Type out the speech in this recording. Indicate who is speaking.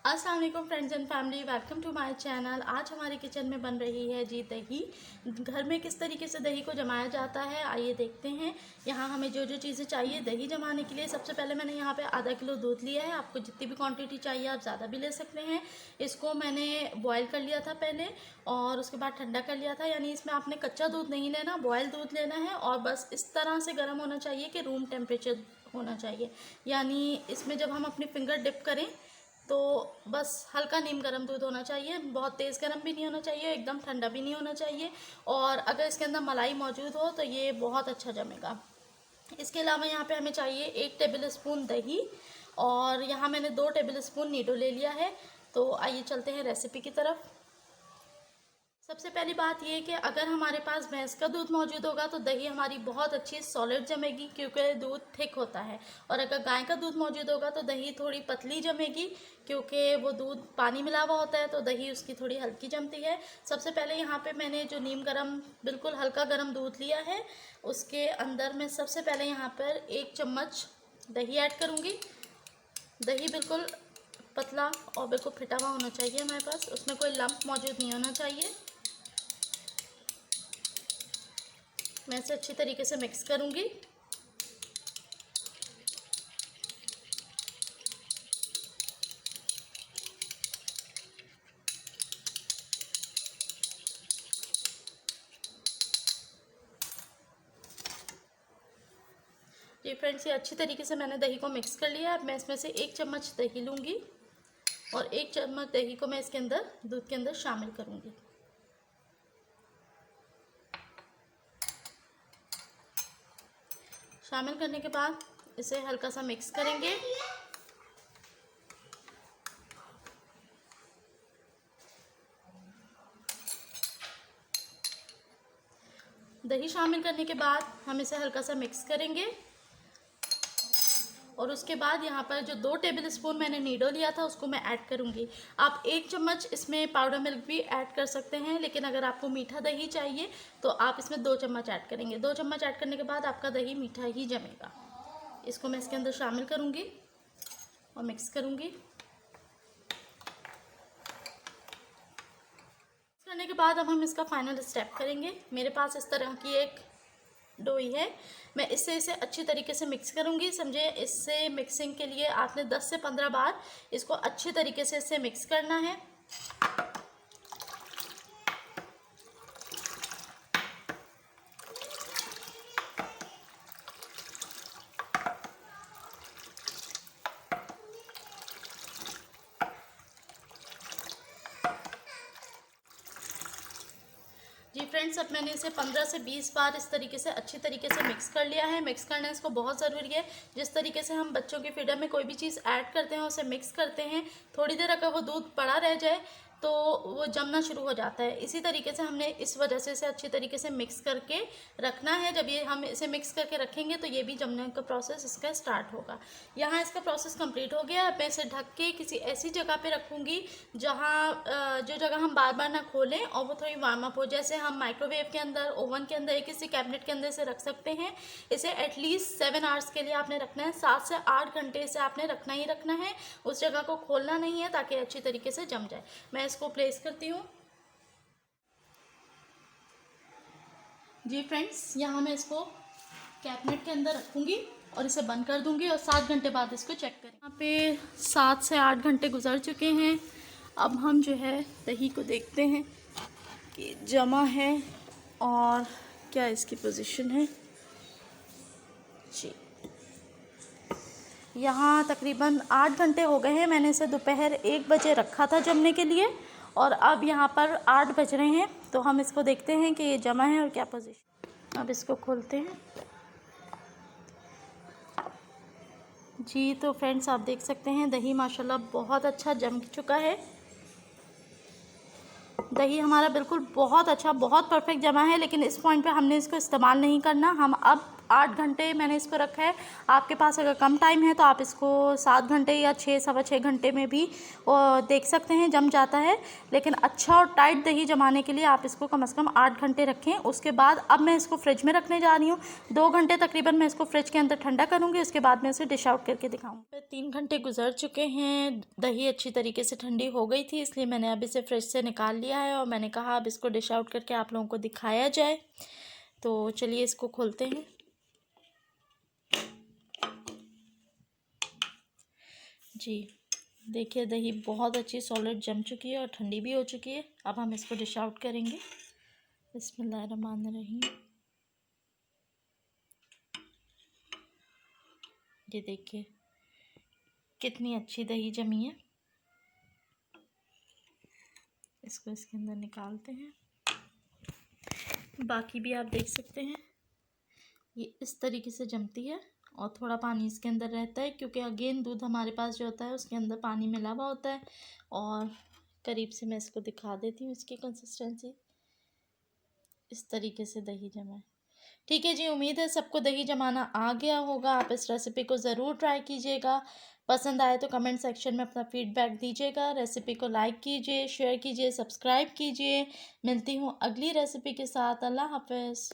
Speaker 1: अस्सलाम वालेकुम friends and family, welcome to my channel. आज हमारे किचन में बन रही है जी दही। घर में किस तरीके से दही को जमाया जाता है आइए देखते हैं। यहाँ हमें जो जो चीज़ें चाहिए दही जमाने के लिए, सबसे पहले मैंने यहाँ पे आधा किलो दूध लिया है। आपको जितनी भी क्वांटिटी चाहिए आप ज़्यादा भी ले सकते हैं। इसको मैंने बॉयल कर लिया था पहले और उसके बाद ठंडा कर लिया था। यानी इसमें आपने कच्चा दूध नहीं लेना, बॉयल दूध लेना है और बस इस तरह से गर्म होना चाहिए कि रूम टेम्परेचर होना चाहिए। यानी इसमें जब हम अपनी फिंगर डिप करें तो बस हल्का नीम गर्म दूध होना चाहिए, बहुत तेज़ गर्म भी नहीं होना चाहिए, एकदम ठंडा भी नहीं होना चाहिए। और अगर इसके अंदर मलाई मौजूद हो तो ये बहुत अच्छा जमेगा। इसके अलावा यहाँ पे हमें चाहिए 1 टेबल स्पून दही और यहाँ मैंने 2 टेबल स्पून नीडो ले लिया है। तो आइए चलते हैं रेसिपी की तरफ। सबसे पहली बात ये कि अगर हमारे पास भैंस का दूध मौजूद होगा तो दही हमारी बहुत अच्छी सॉलिड जमेगी, क्योंकि दूध थिक होता है। और अगर गाय का दूध मौजूद होगा तो दही थोड़ी पतली जमेगी, क्योंकि वो दूध पानी मिला हुआ होता है तो दही उसकी थोड़ी हल्की जमती है। सबसे पहले यहाँ पे मैंने जो नीम गर्म बिल्कुल हल्का गर्म दूध लिया है, उसके अंदर मैं सबसे पहले यहाँ पर 1 चम्मच दही ऐड करूँगी। दही बिल्कुल पतला और बिल्कुल फिटा हुआ होना चाहिए हमारे पास, उसमें कोई लम्प मौजूद नहीं होना चाहिए। मैं इसे अच्छी तरीके से मिक्स करूँगी। जी फ्रेंड्स, ये अच्छी तरीके से मैंने दही को मिक्स कर लिया है। अब मैं इसमें से 1 चम्मच दही लूँगी और 1 चम्मच दही को मैं इसके अंदर दूध के अंदर शामिल करूँगी। शामिल करने के बाद इसे हल्का सा मिक्स करेंगे। दही शामिल करने के बाद हम इसे हल्का सा मिक्स करेंगे और उसके बाद यहाँ पर जो 2 टेबल स्पून मैंने नीडो लिया था उसको मैं ऐड करूँगी। आप 1 चम्मच इसमें पाउडर मिल्क भी ऐड कर सकते हैं, लेकिन अगर आपको मीठा दही चाहिए तो आप इसमें 2 चम्मच ऐड करेंगे। 2 चम्मच ऐड करने के बाद आपका दही मीठा ही जमेगा। इसको मैं इसके अंदर शामिल करूँगी और मिक्स करूँगी। करने के बाद अब हम इसका फाइनल स्टेप करेंगे। मेरे पास इस तरह की एक डोई है, मैं इसे अच्छी तरीके से मिक्स करूँगी। समझे, इससे मिक्सिंग के लिए आपने 10 से 15 बार इसको अच्छी तरीके से इससे मिक्स करना है। जी फ्रेंड्स, अब मैंने इसे 15 से 20 बार इस तरीके से अच्छी तरीके से मिक्स कर लिया है। मिक्स करना इसको बहुत ज़रूरी है। जिस तरीके से हम बच्चों के फीडर में कोई भी चीज़ ऐड करते हैं उसे मिक्स करते हैं, थोड़ी देर अगर वो दूध पड़ा रह जाए तो वो जमना शुरू हो जाता है। इसी तरीके से हमने इस वजह से इसे अच्छी तरीके से मिक्स करके रखना है। जब ये हम इसे मिक्स करके रखेंगे तो ये भी जमने का प्रोसेस इसका स्टार्ट होगा। यहाँ इसका प्रोसेस कंप्लीट हो गया। मैं इसे ढक के किसी ऐसी जगह पे रखूँगी जहाँ जो जगह हम बार बार ना खोलें और वो थोड़ी वार्म अप हो। जैसे हम माइक्रोवेव के अंदर, ओवन के अंदर, किसी कैबिनेट के अंदर से रख सकते हैं। इसे एटलीस्ट 7 आवर्स के लिए आपने रखना है। 7 से 8 घंटे से आपने रखना ही रखना है। उस जगह को खोलना नहीं है ताकि अच्छी तरीके से जम जाए। मैं इसको प्लेस करती हूँ। जी फ्रेंड्स, यहाँ मैं इसको कैबिनेट के अंदर रखूँगी और इसे बंद कर दूँगी और 7 घंटे बाद इसको चेक करें। यहाँ पे 7 से 8 घंटे गुजर चुके हैं। अब हम जो है दही को देखते हैं कि जमा है और क्या इसकी पोजीशन है। जी, यहाँ तकरीबन 8 घंटे हो गए हैं। मैंने इसे दोपहर 1 बजे रखा था जमने के लिए और अब यहाँ पर 8 बज रहे हैं। तो हम इसको देखते हैं कि ये जमा है और क्या पोजीशन। अब इसको खोलते हैं। जी तो फ्रेंड्स, आप देख सकते हैं दही माशाल्लाह बहुत अच्छा जम चुका है। दही हमारा बिल्कुल बहुत अच्छा, बहुत परफेक्ट जमा है। लेकिन इस पॉइंट पे हमने इसको इस्तेमाल नहीं करना। हम अब 8 घंटे मैंने इसको रखा है। आपके पास अगर कम टाइम है तो आप इसको 7 घंटे या 6 सवा 6 घंटे में भी देख सकते हैं, जम जाता है। लेकिन अच्छा और टाइट दही जमाने के लिए आप इसको कम से कम 8 घंटे रखें। उसके बाद अब मैं इसको फ्रिज में रखने जा रही हूँ। 2 घंटे तकरीबन मैं इसको फ्रिज के अंदर ठंडा करूँगी, उसके बाद मैं इसे डिश आउट करके दिखाऊँगी। 3 घंटे गुजर चुके हैं, दही अच्छी तरीके से ठंडी हो गई थी, इसलिए मैंने अब इसे फ्रिज से निकाल लिया है और मैंने कहा अब इसको डिश आउट करके आप लोगों को दिखाया जाए। तो चलिए इसको खोलते हैं। जी देखिए, दही बहुत अच्छी सॉलिड जम चुकी है और ठंडी भी हो चुकी है। अब हम इसको डिश आउट करेंगे। बिस्मिल्लाहिर्रहमानिर्रहीम। ये देखिए कितनी अच्छी दही जमी है। इसको इसके अंदर निकालते हैं। बाकी भी आप देख सकते हैं, ये इस तरीके से जमती है और थोड़ा पानी इसके अंदर रहता है, क्योंकि अगेन दूध हमारे पास जो होता है उसके अंदर पानी मिला हुआ होता है। और करीब से मैं इसको दिखा देती हूँ, इसकी कंसिस्टेंसी इस तरीके से दही जमा है। ठीक है जी, उम्मीद है सबको दही जमाना आ गया होगा। आप इस रेसिपी को ज़रूर ट्राई कीजिएगा। पसंद आए तो कमेंट सेक्शन में अपना फीडबैक दीजिएगा। रेसिपी को लाइक कीजिए, शेयर कीजिए, सब्सक्राइब कीजिए। मिलती हूँ अगली रेसिपी के साथ। अल्लाह हाफ़िज़।